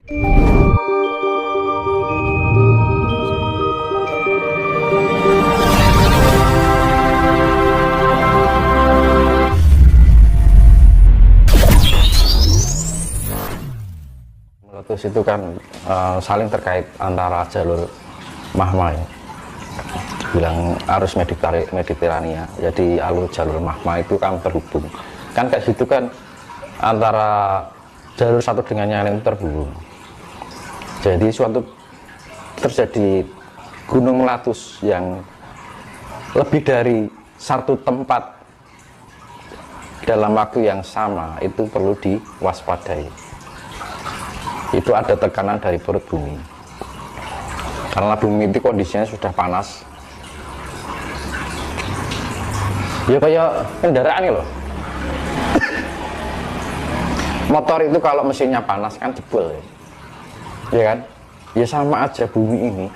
Meletus itu kan saling terkait antara jalur magma ya. Bilang arus Mediterania, jadi jalur magma itu kan terhubung kan kayak gitu kan, antara jalur satu dengan yang lain terhubung. Jadi suatu terjadi gunung meletus yang lebih dari satu tempat dalam waktu yang sama, itu perlu diwaspadai. Itu ada tekanan dari perut bumi, karena bumi itu kondisinya sudah panas ya, kayak kendaraan nih loh. Motor itu kalau mesinnya panas kan jebol ya kan, ya sama aja bumi ini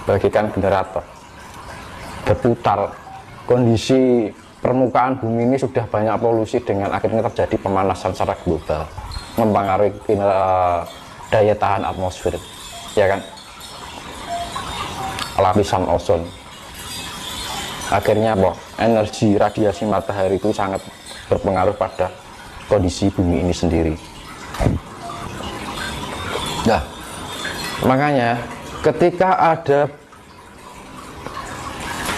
bagikan generator berputar. Kondisi permukaan bumi ini sudah banyak polusi, dengan akhirnya terjadi pemanasan secara global, mempengaruhi daya tahan atmosfer ya kan, lapisan ozon. Akhirnya energi radiasi matahari itu sangat berpengaruh pada kondisi bumi ini sendiri. Nah, makanya ketika ada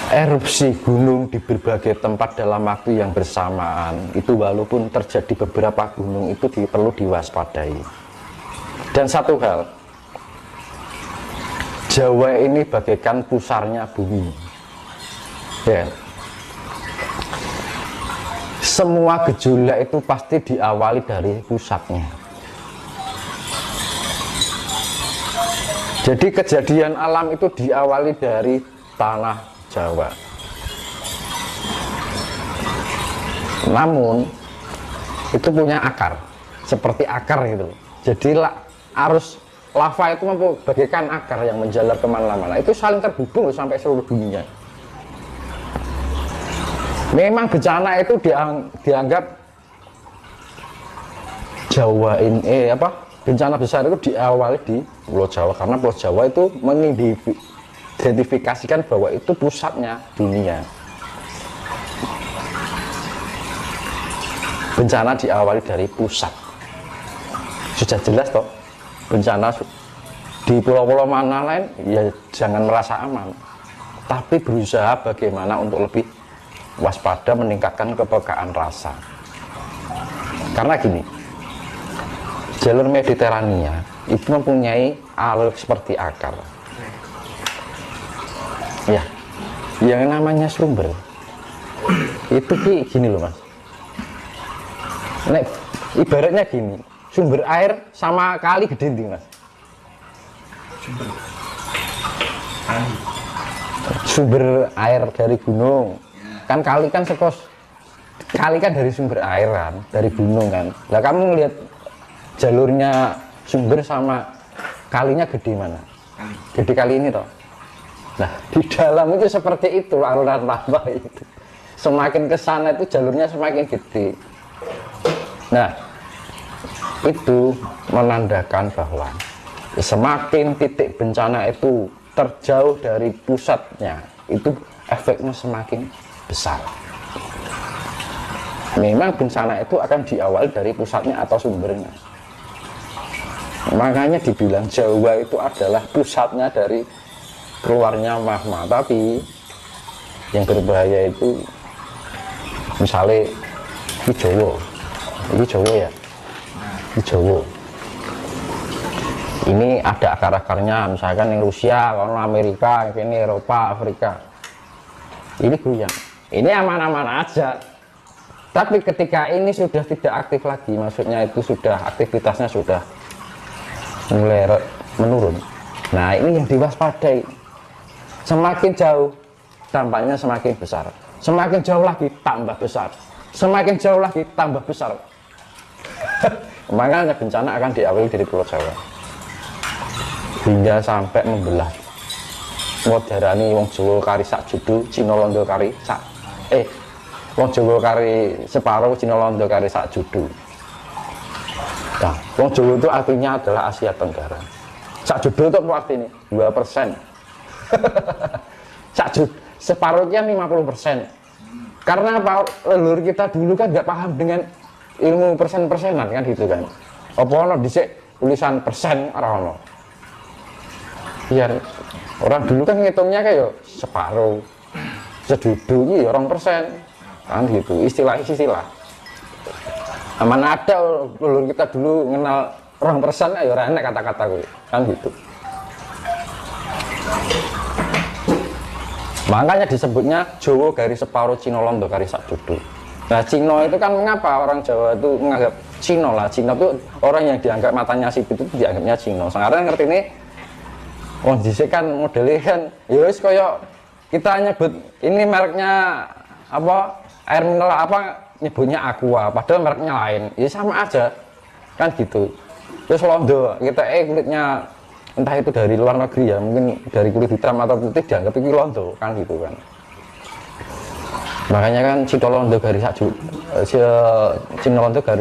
erupsi gunung di berbagai tempat dalam waktu yang bersamaan, itu walaupun terjadi beberapa gunung itu perlu diwaspadai. Dan satu hal, Jawa ini bagaikan pusarnya bumi ya. Semua gejolak itu pasti diawali dari pusatnya. Jadi kejadian alam itu diawali dari tanah Jawa. Namun itu punya akar, seperti akar gitu. Jadi arus lava itu bagaikan akar yang menjalar kemana-mana. Itu saling terhubung sampai seluruh dunia. Memang bencana itu dianggap Jawa ini bencana besar itu diawali di Pulau Jawa, karena Pulau Jawa itu mengidentifikasikan bahwa itu pusatnya dunia. Bencana diawali dari pusat, sudah jelas toh. Bencana di pulau-pulau mana lain ya jangan merasa aman, tapi berusaha bagaimana untuk lebih waspada, meningkatkan kepekaan rasa. Karena gini, jalur Mediterania itu mempunyai alur seperti akar ya, yang namanya sumber itu gini loh mas. Nek, ibaratnya gini, sumber air sama kali gede nih mas. Sumber air dari gunung kan, kali kan kali kan dari sumber air kan, dari gunung kan. Lah kamu ngelihat jalurnya sumber sama kalinya gede mana? Gede kali ini toh. Nah di dalam itu seperti itu aliran lava itu. Semakin ke sana itu jalurnya semakin gede. Nah itu menandakan bahwa semakin titik bencana itu terjauh dari pusatnya, itu efeknya semakin besar. Memang bencana itu akan diawali dari pusatnya atau sumbernya. Makanya dibilang Jawa itu adalah pusatnya dari keluarnya magma. Tapi yang berbahaya itu misalnya di Jawa, ya, di Jawa. Ini ada akar-akarnya, misalkan yang Rusia, kalau Amerika, ini Eropa, Afrika. Ini goyang. Ini aman-aman aja. Tapi ketika ini sudah tidak aktif lagi, maksudnya itu sudah aktivitasnya sudah mulai menurun. Nah ini yang diwaspadai. Semakin jauh dampaknya semakin besar. Semakin jauh lagi tambah besar. Semakin jauh lagi tambah besar. Makanya bencana akan diawali dari Pulau Jawa hingga sampai membelah. Modarani wong Jawa kari sak judu, Cina Londo kari sak wong Jawa kari separuh, Cina Londo kari sak judu. Nah Wong Jawa itu artinya adalah Asia Tenggara. Sak judul itu apa artinya? 2%. Separuhnya 50%. Karena apa? Leluhur kita dulu kan nggak paham dengan ilmu persen-persenan kan gitu kan. Apa ono dhisik tulisan persen ora ono. Biar orang dulu kan ngitungnya kayak separuh. Sedudu iki ya 2%. Kan gitu, istilah-istilah. Mana ada leluhur kita dulu kenal 2% ya ora enak kata-kata gue kan gitu. Makanya disebutnya Jawa garis separuh, Cina londo garis sak dudu. Nah Cina itu kan mengapa orang Jawa itu menganggap Cina lah, Cina itu orang yang dianggap matanya sipit itu dianggapnya Cina. Sekarang ngerti ini wong dhisik kan modelnya kan ya wis kaya kita nyebut ini mereknya apa air mineral apa nyebutnya Aqua, padahal mereknya lain, ya sama aja kan gitu. Terus londo kita kulitnya entah itu dari luar negeri ya, mungkin dari kulit hitam atau putih dianggap itu londo kan gitu kan. Makanya kan Cina londo garis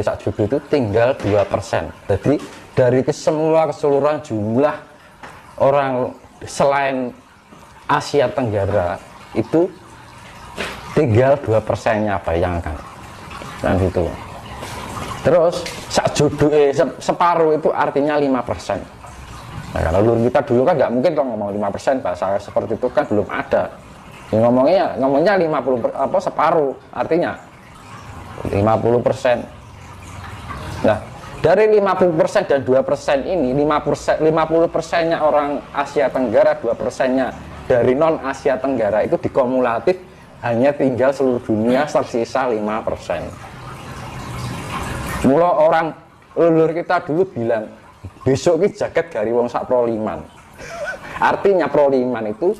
sak judu itu tinggal 2%. Jadi dari semua keseluruhan jumlah orang selain Asia Tenggara itu tinggal 2%-nya, bayangkan kan gitu. Terus separuh itu artinya 5%. Nah, kalau leluhur kita dulu kan nggak mungkin kalau ngomong 5%, bahasa seperti itu kan belum ada. Ya, ngomongnya 50 separuh artinya 50%. Nah, dari 50% dan 2% ini 50%-nya orang Asia Tenggara, 2%-nya dari non Asia Tenggara itu dikumulatif hanya tinggal seluruh dunia tersisa 5%. Mula orang leluhur kita dulu bilang besok ini jaket gari wong sak proliman. Artinya proliman itu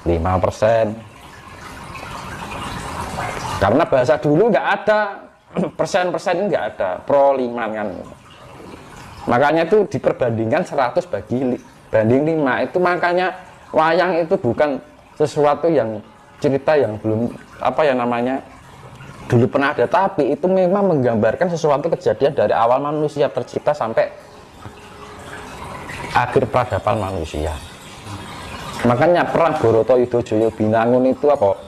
5%. Karena bahasa dulu nggak ada persen-persen, ini nggak ada proliman kan. Makanya itu diperbandingkan 100 banding 5 itu, makanya wayang itu bukan sesuatu yang cerita yang belum apa ya namanya dulu pernah ada, tapi itu memang menggambarkan sesuatu kejadian dari awal manusia tercipta sampai akhir peradaban manusia. Makanya perang Bharatayuddha Jaya Binangun itu apa?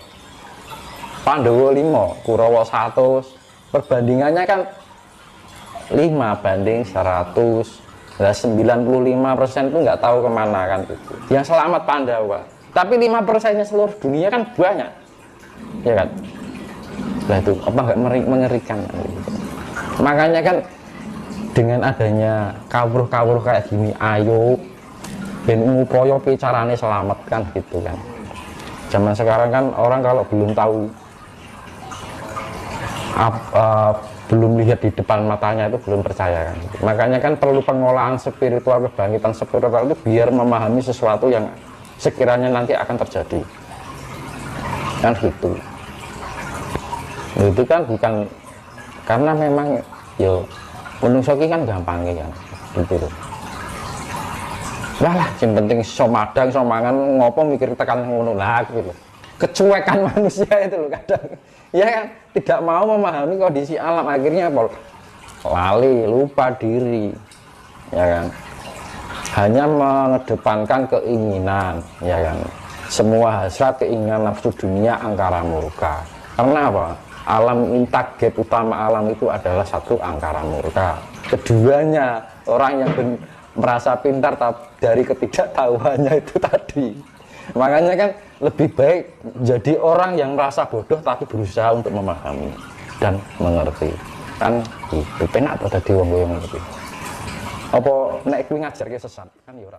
Pandhawa 5, Kurawa 100, perbandingannya kan 5 banding 100. Nah 95% itu nggak tahu kemana kan itu. Yang selamat Pandawa. Tapi 5%-nya seluruh dunia kan banyak, ya kan? Nah itu apa nggak mengerikan? Makanya kan dengan adanya kawruh-kawruh kayak gini, ayo ben ngupaya carane selamat kan gitu kan. Zaman sekarang kan orang kalau belum tahu belum lihat di depan matanya itu belum percaya kan. Makanya kan perlu pengolahan spiritual, kebangkitan spiritual itu biar memahami sesuatu yang sekiranya nanti akan terjadi kan gitu. Itu kan bukan karena memang yo menungso ki kan gampang kan gitu loh. Lah yang penting iso madang iso mangan ngopo mikir tekan ngono lah gitu. Kecuekan manusia itu loh kadang ya kan, tidak mau memahami kondisi alam, akhirnya apa? Lali, lupa diri, ya kan? Hanya mengedepankan keinginan, ya kan? Semua hasrat, keinginan, nafsu dunia, angkara murka. Karena apa? Alam target utama alam itu adalah satu, angkara murka. Keduanya orang yang merasa pintar dari ketidaktahuannya itu tadi. Makanya kan lebih baik jadi orang yang merasa bodoh tapi berusaha untuk memahami dan mengerti kan itu penak atau tadi wong yang ngerti apa nek kuwi ngajarke sesat kan ya ora.